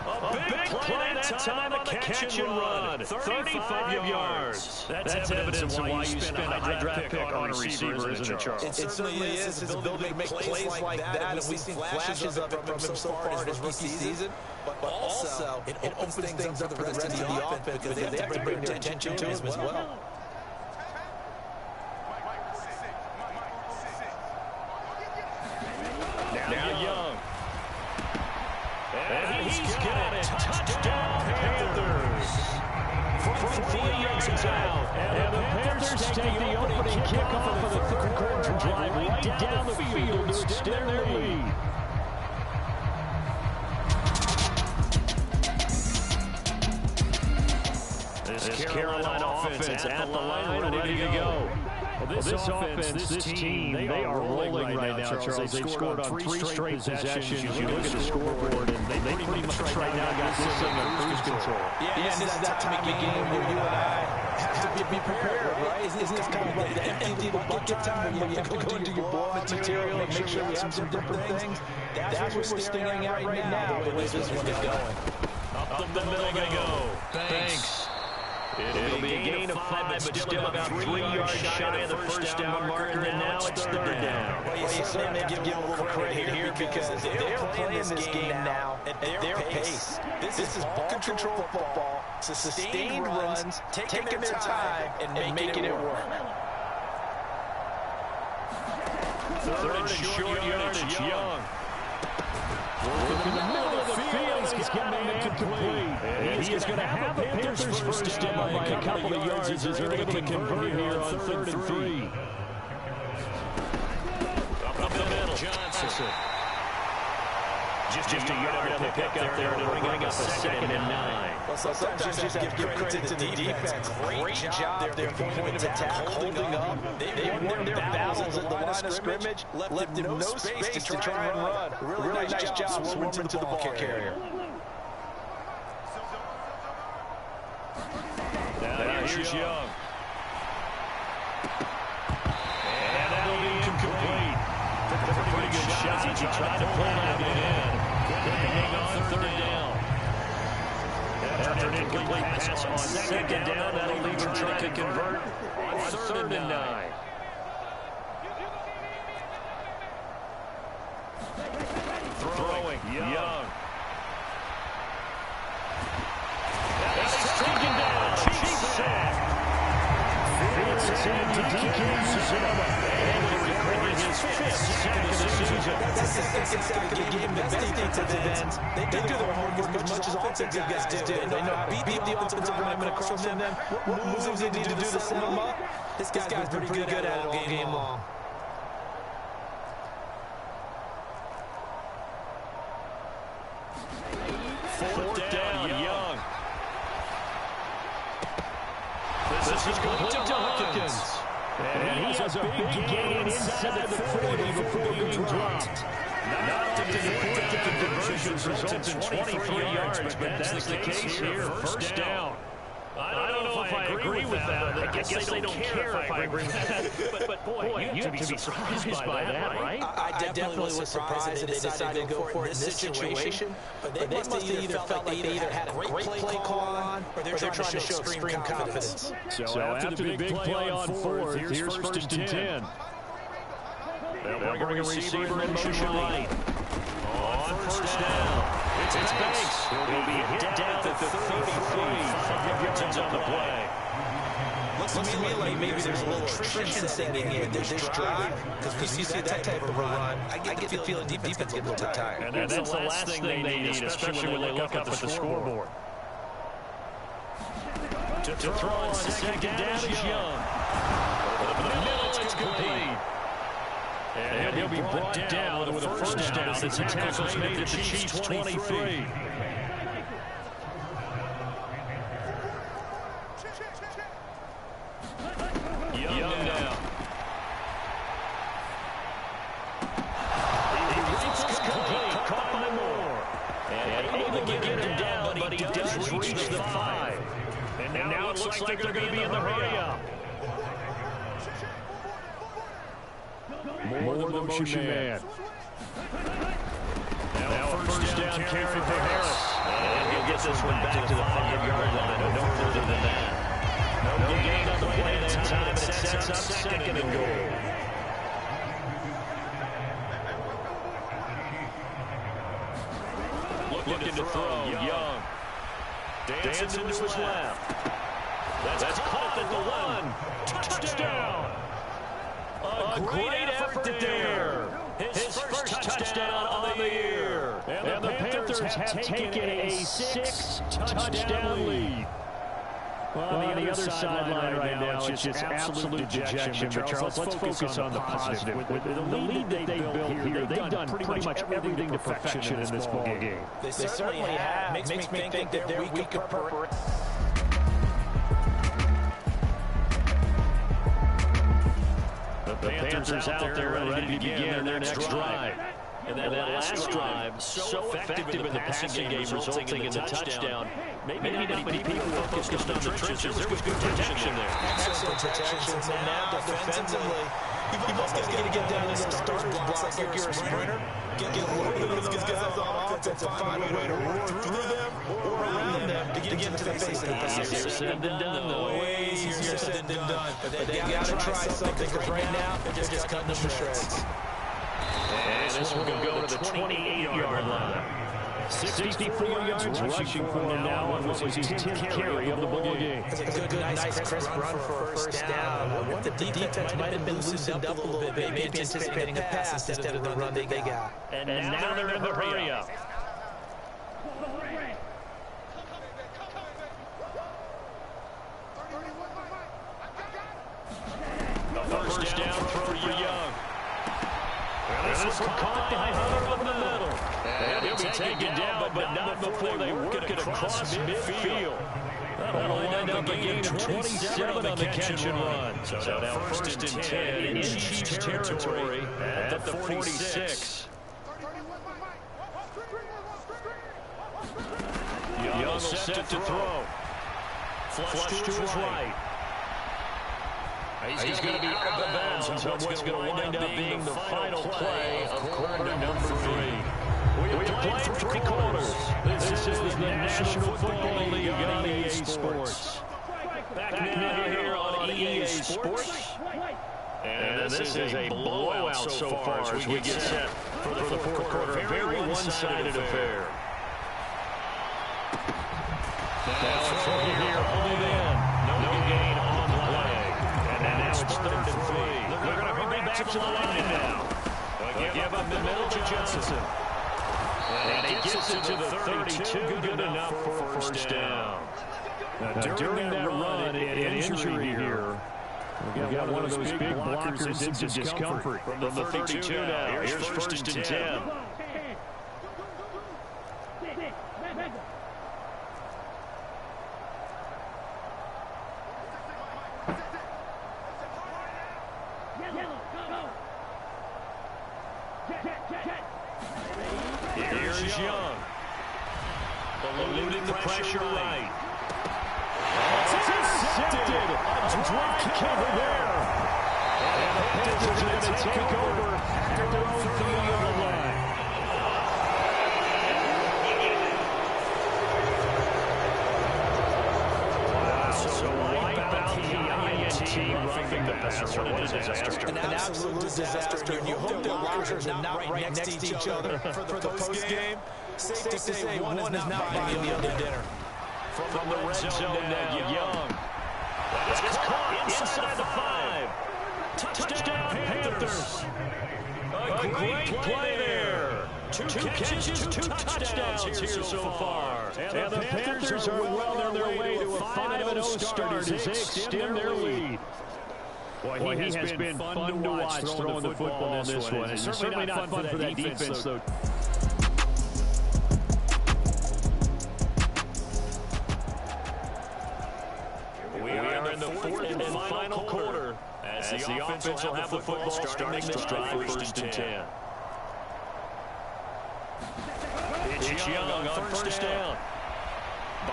A big play that time on the catch and run. 35 yards. That's evidence of why you spend a high draft pick on a receiver, isn't it, Charles? It certainly is. His ability to make plays like that, and we've seen flashes of it from him so far in his rookie season. But also, it opens things up for the rest of the offense because they have to bring their attention to him as well. Now Young. And he's got it. Touchdown, Panthers. From 4 yards out. And the Panthers take the opening kickoff of the third quarter drive right down the field to extend their lead. This Carolina offense at the line ready to go. Well, this offense, this team, they are rolling right now, Charles. They've scored on 3 straight possessions. You look at the scoreboard, and they pretty much right now got this thing under cruise control. Yeah, this is that time of game where you and I have to be prepared, right? Isn't this kind of like the empty the bucket time where you have to go into your blowout material and make sure we have some different things? That's what we're staring at right now, the way this one is going. Up the middle they go. Thanks. It'll be a gain of 5, but still about 3 yards shy of the first down marker, and now it's third down. Well, you certainly give them a little credit here because they're playing this game now at their pace. This is ball control football, sustained runs, taking their time, and making it work. Third and short yardage, Young. Working in the middle of the field, he's got a man complete. He is going to have the Panthers first down by a couple of yards as they're able to convert here on 3rd and 3. Up the middle, Johnson. Just a yard of a pick up there to bring up a 2nd and 9. Well, sometimes you have to give credit to the defense. Great job there from point of attack, holding up. They won their battles at the line of scrimmage, left him no space to try and run. Really nice job swarming to the ball carrier. Now here's Young. And that'll be incomplete. Took a pretty good shot. He tried to pull that one in. Couldn't hang on 3rd down. After an incomplete pass on 2nd down, that'll leave him trying to convert on 3rd and 9. Throwing, Young. He's taken down. Chief sack. And he's recording his 5th sack of the season. That's the 2nd sack of the game. The best defensive ends, they do their homework as much as offensive guys do. They know how to beat the offensive lineman across from them. What moves they need to do to set them up. This guy's been pretty good at it all game long. Fourth down, Young. This is complete to Hawkins. And he has a big gain inside the 40 before being dropped. Not to the conversion results in 23 yards, but that's the case here. First down. I don't know if I agree with that. I guess they don't care if I agree with that. But boy, you have to be surprised by that, right? I definitely was surprised that they decided to go for it in this situation. But they must have either felt like they either had a great play call on, or they're trying to show extreme confidence. So after the big play on 4th, here's 1st and 10. They'll bring a receiver in motion right. On 1st down. It's Banks. He'll be hit down at the 33. 5 yards on the play. Looks to me like maybe there's a little attrition setting in with this drive, because we see that type of run. I get the feeling the defense gets a little bit tired. And that's the last thing they need, especially when they look up at the scoreboard. To throw on 2nd down is Young. Over the middle, it's complete. And he'll be brought down with a first down as the tackle's made at the Chiefs' 23. Young now. He reaches complete, caught by Moore. And able to get him down, but he does reach the 5. And now it looks like they're going to be in the hurry-up. More the motion man. Now first down carry for Harris. And he'll get this one back to the 5-yard line. No further than that. No gain on the play that time. It sets up second and goal. Looking to throw. Young. Dancing to his left. That's caught at the 1. Touchdown. A great effort there. His first touchdown on the year. And the Panthers have taken a 6-touchdown lead. Well, on the other sideline right now, it's just absolute dejection. But Charles, let's focus on the positive. With the lead that they built here, they've done pretty much everything to perfection in this ball game. They certainly have. Makes me think that their week of preparation. The Panthers out there ready to begin their next drive. And that last drive, so effective in the passing game, resulting in the touchdown. Maybe not many people were focused on the trenches. There was good protection there. Excellent protection. And now defensively, you must get down to those starters blocks like you're a sprinter. Get a look at those guys on offense and find a way to roar through them or around them to get to the face of the passer. Easier said than done, though. Way easier said than done. But they got to try something because right now they're just cutting them to shreds. And this one will go to the 28-yard line. 64 yards rushing for him now on what was his 10th carry of the ball game. It's a good, nice, crisp run for a first down. What the defense might have been loosened up a little bit, maybe anticipating a pass instead of the run that they got. And now they're in the hurry-up. A first down throw for Young. This one caught by Hunter in the middle. And he'll be taken down, but not before they work it across midfield. That'll wind up a gain of 27 on the catch and run. So now first and 10 in Chiefs territory at the 46. Young set to throw. Flush to his right. He's going to be out of bounds until what's going to wind up being the final play of quarter number 3. We have played for 3 quarters. This is the National Football League on EA Sports. Back now here on EA Sports. And this is a blowout so far as we get set for the fourth quarter. A very one-sided affair. Now it's over here, hold in. No gain on the play. And now it's 3rd and 3. They're going to hurry back to the line now. They'll give up the middle to Johnson. And he gets it to the 32. Good enough for a first down. Now, during that run, an injury here. We've got one of those big blockers into discomfort. From the 32 now. Here's first and 10. Here's Young. Eluding the pressure right. It's intercepted. A drop kick there. And the Panthers are going to take over at their own 30-yard line. Wow, so wipe out the INT roughing the passer. What a disaster. An absolute disaster. And you hope their lockers are not right next to each other for the post-game. Safe to say one is not buying the other dinner. From the red zone now, Young. It's caught inside the 5. Touchdown, Panthers. A great play there. Two catches, 2 touchdowns here so far. And the Panthers are well on their way to a 5-0 start as they extend their lead. Boy, he has been fun to watch throwing the football on this one. It's certainly not fun for that defense, though. We are in the 4th and final quarter as the offense will have the football starting this drive first and 10. It's Young on first down.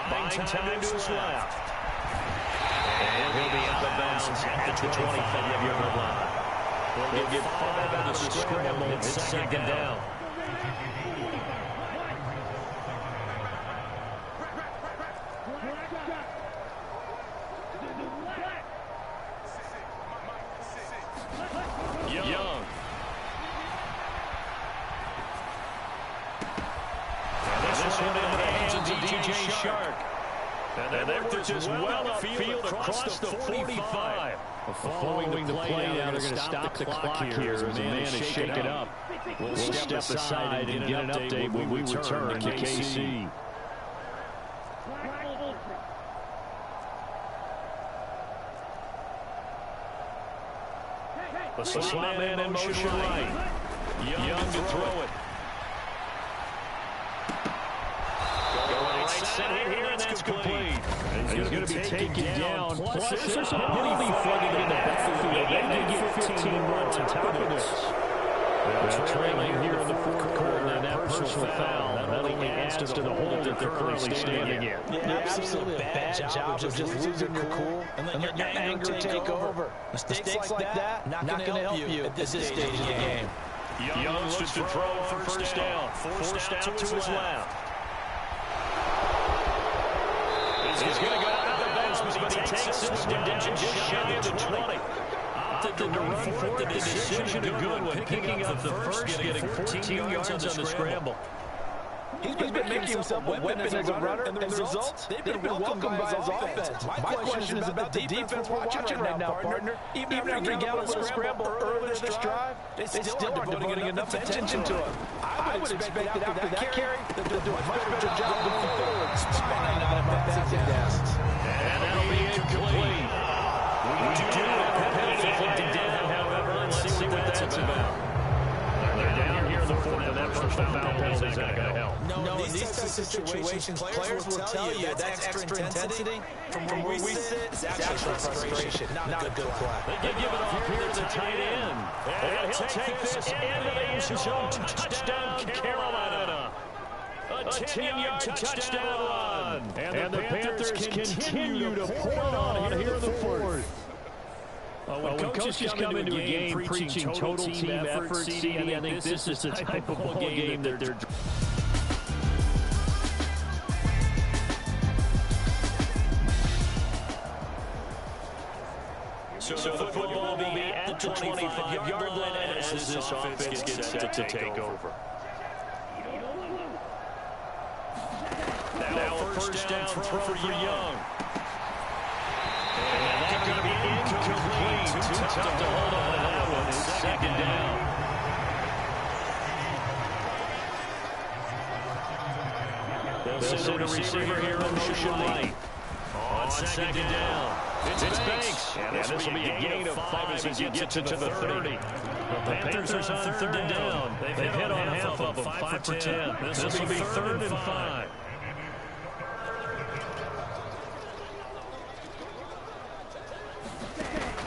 Buying time to his left. And he'll be out of bounds at the 25-yard line. They'll get 5 out of the scramble. It's 2nd down. J.J. Shark. And they worked this well upfield across the 45. Following the play now, they're going to stop the clock here as the man is shaken up. We'll step aside and get an update when we return to KC. The slot man in motion right. Young to throw it. Going right center here, and that's complete. He's going to be taken down. Plus, there's a penalty flagged in the backfield. They get 15 more on top of this. They're trailing here in the fourth quarter, and that personal foul that only adds to the hole that they're currently standing in. Yeah, absolutely a bad job of just losing your cool and letting your anger take over. Mistakes like that, not going to help you at this stage of the game. Young looks to throw on first down. Forced out to his left. He's going to go out of the bounds, but he takes this one down just shy of the 20. Opted to run for it. The decision a good one. Picking up the first, getting 14 yards on the scramble. He's been making himself a weapon as a runner, and the results, they've been welcomed by his offense. My question is about the defense we're watching right now, partner. Even after he got a little scramble earlier this drive, they still aren't devoting enough attention to him. I would expect that after that carry, they'll do a much better job going forward, spying out of passing downs. And that'll be incomplete. We do have a penalty flagged down, however. Let's see what that's about. They're down here in the fourth, and that first foul penalty is not going to help. No, in these types of situations, players will tell you that's extra intensity. From where we sit, it's actually frustration, not a good play. They give it off here to the tight end. And he'll take this into the end zone. Touchdown, Carolina. A 10-yard touchdown run. And the Panthers continue to pour it on here in the fourth. When coaches come into a game preaching total team effort, CD, I think this is the type of ball game that they're... So the football will be at the 25-yard line as this offense gets set to take over. Now a first down throw for Young. And that's going to be incomplete. Too tough to hold on to that one. Second down. They'll send a receiver here in motion right. On second down. It's Banks. And this will be a gain of 5 as he gets it to the 30. The Panthers are on third down. They've hit on half of them, 5 for 10. This will be third and 5.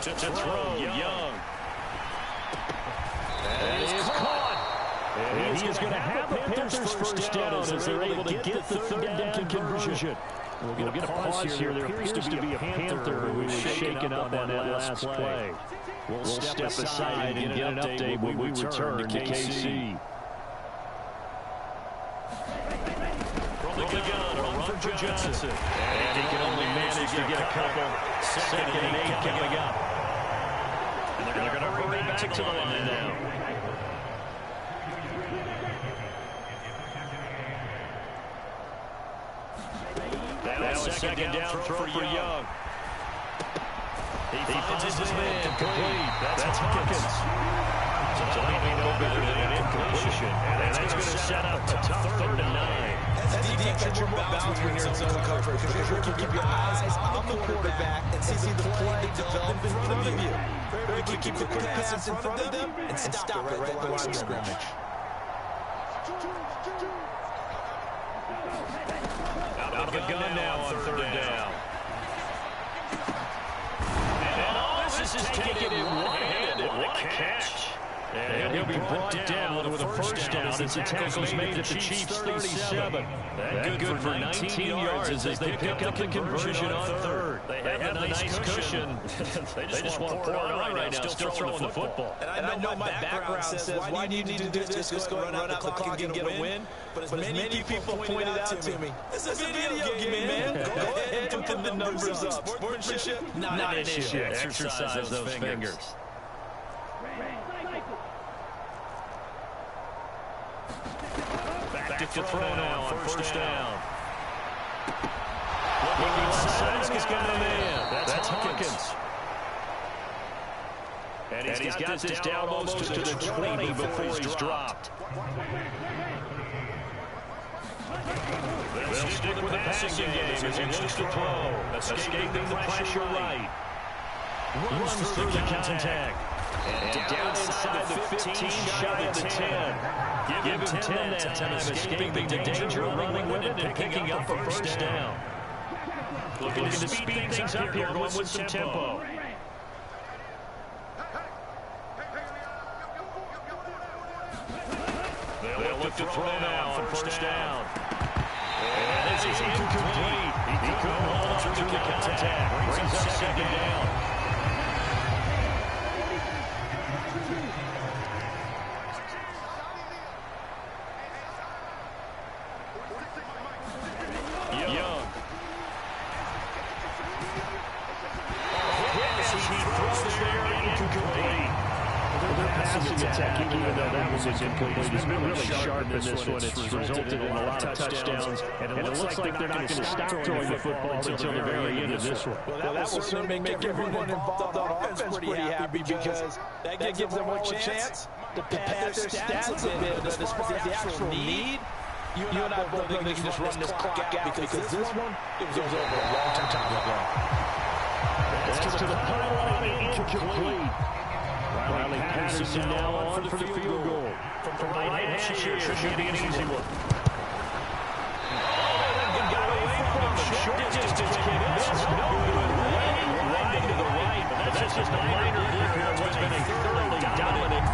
To throw, Young. And it is caught. And he is going to have the Panthers first down as they're able to get the third down conversion. We'll get a pause here. There appears to be a Panther who is shaken up on that last play. We'll step aside and get an update when we return to KC. From the gun, a run for Johnson. And he can only manage to get a couple. Second and 8 coming up. And they're going to hurry back to the line now. Now a second down throw for Young. He finds his man complete. That's Hawkins. So that'll be no better than an incompletion. And that's going to set up a tough third and 9. That's the defense you're more balanced when you're in zone coverage. Because you can keep your eyes on the quarterback and see the play develop in front of you. Very quick, keep the quick pass in front of them and stop it right at the line of scrimmage. Out of the gun now on third down. And all this is taken in one-handed. What a catch. And he'll be brought down with a first down as the tackle's made at the Chiefs' 37. That good for 19 yards as they pick up the conversion on third. They have a nice cushion. They just want to pour it on right now, still throwing the football. And I know my background says, why do you need to do this? Just go and run out the clock and get a win. But as many people pointed out to me, this is a video game, man. Go ahead and put the numbers up. Sportsmanship, not an issue. Exercise those fingers. Back to throw now on first down. Looking inside, he's got a man. That's Hawkins. And he's got this down almost to the 20 before he's dropped. They'll stick with the passing game as he looks to throw. Escaping the pressure right. Runs through the contact. And down inside the 15, shy of the 10. Give him 10 that time, escaping the danger, running with it, and picking up a first down. Looking to speed things up here, going with some tempo. They'll look to throw now on first down. And this is incomplete. He couldn't hold on through the contact. Brings up second down. Young. He throws there, incomplete. They're passing attack, even though that was incomplete. He's been really sharp in this one. It's resulted in a lot of touchdowns, and it looks like they're not going to stop throwing the football until the very end of this one. Well, that will certainly make everyone involved on offense pretty happy because that gives them one chance to pad their stats a bit. But as far as the actual need, you and I both think they can just run this clock out because this one, it was over a long time ago. That's to the pylon, incomplete. Riley Patterson now on for the field goal. From right hand here, should be an easy one. Got away from him. Short distance kick. That's no good. Right to the right. But that's just a minor blip here. What's been a thoroughly dominant.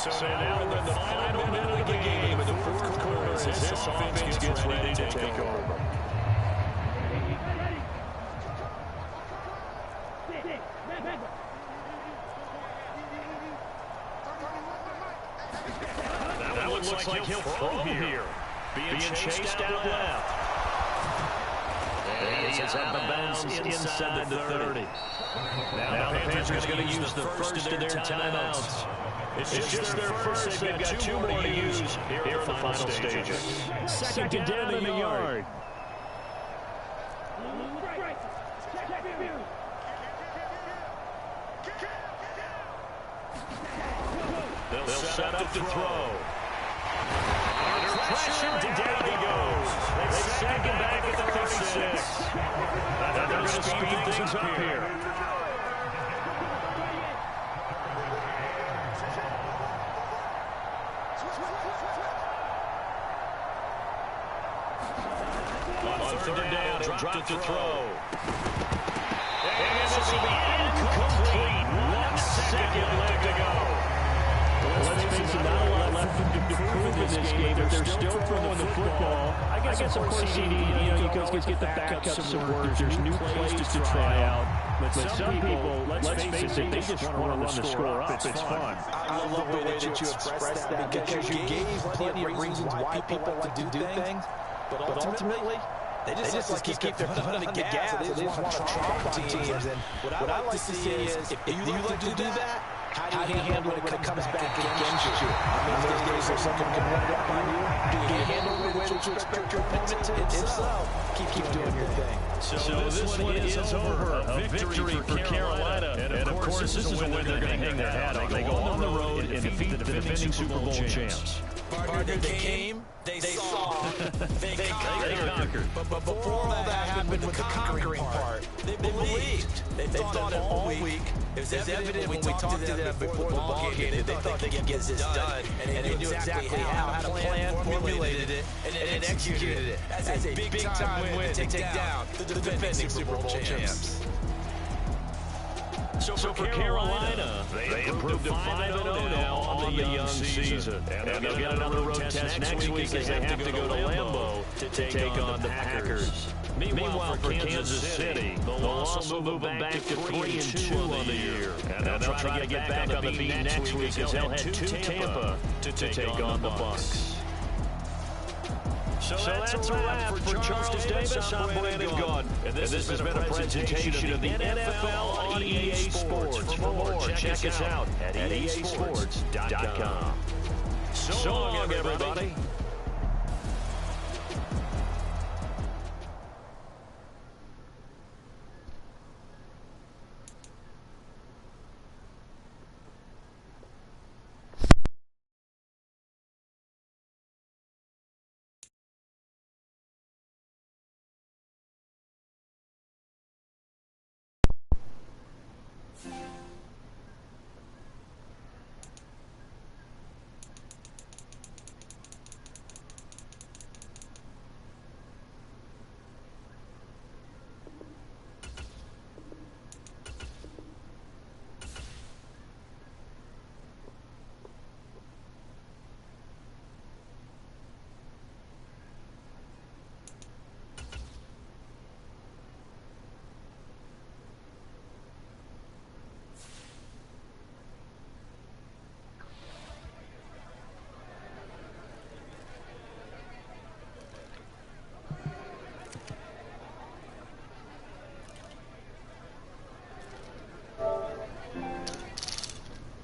So now in the final minute of the game, in the fourth quarter, as this offense gets ready to take over. That one looks like he'll throw here. Being chased out left. And he's up the bounds inside the 30. Now the Panthers are going to use the first of their timeouts. It's just their first. They've got two more to use here in the final stages. Second down in the yard. They'll set up to throw. Under pressure, down he goes. They second back at the 36. They're going to speed things up here. On third down, he'll drop to throw. And this will be incomplete. 1 second left to go. Let's face it, not a lot left to prove in this game, but they're still throwing the football. I guess of course, CD, you guys get the backups some work. There's new plays to try out. But some people, let's face it, they just want to run the score up. It's fun. I love the way that you expressed that because you gave plenty of reasons why people like to do things, but ultimately, they just like to keep their foot on the gas. They just want to trump teams. And what I like to see is, if you like to do that, how do you handle it when it comes back against you? I mean, those days where someone can run it up on you. Do you handle it the way that you expect your opponent to? If so, keep doing your thing. So this one is over. A victory for Carolina. And of course, this is a win they're going to hang their hat on. They go on the road and defeat the defending Super Bowl champs. Partner, they came, they saw, they conquered. But before all that happened with the conquering part, they believed. They thought it all week. It was evident when we talked to them before the ball game. They thought they could get this done. And they knew exactly how, had a plan, formulated it, and executed it. That's a big-time win to take down the defending Super Bowl champs. So for Carolina, they improved to 5-0 now on the young season. And they'll get another road test next week as they have to go to Lambeau to take on the Packers. Meanwhile, for Kansas City, they'll also move them back to 3-2 on the year. And they'll try to get back on the beat next week as they'll head to Tampa to take on the Bucs. So that's a wrap for Charles Davis. I'm Brandon Gaudin. And this has been a presentation of the NFL on EA Sports. For more, check us out at easports.com. So long, everybody.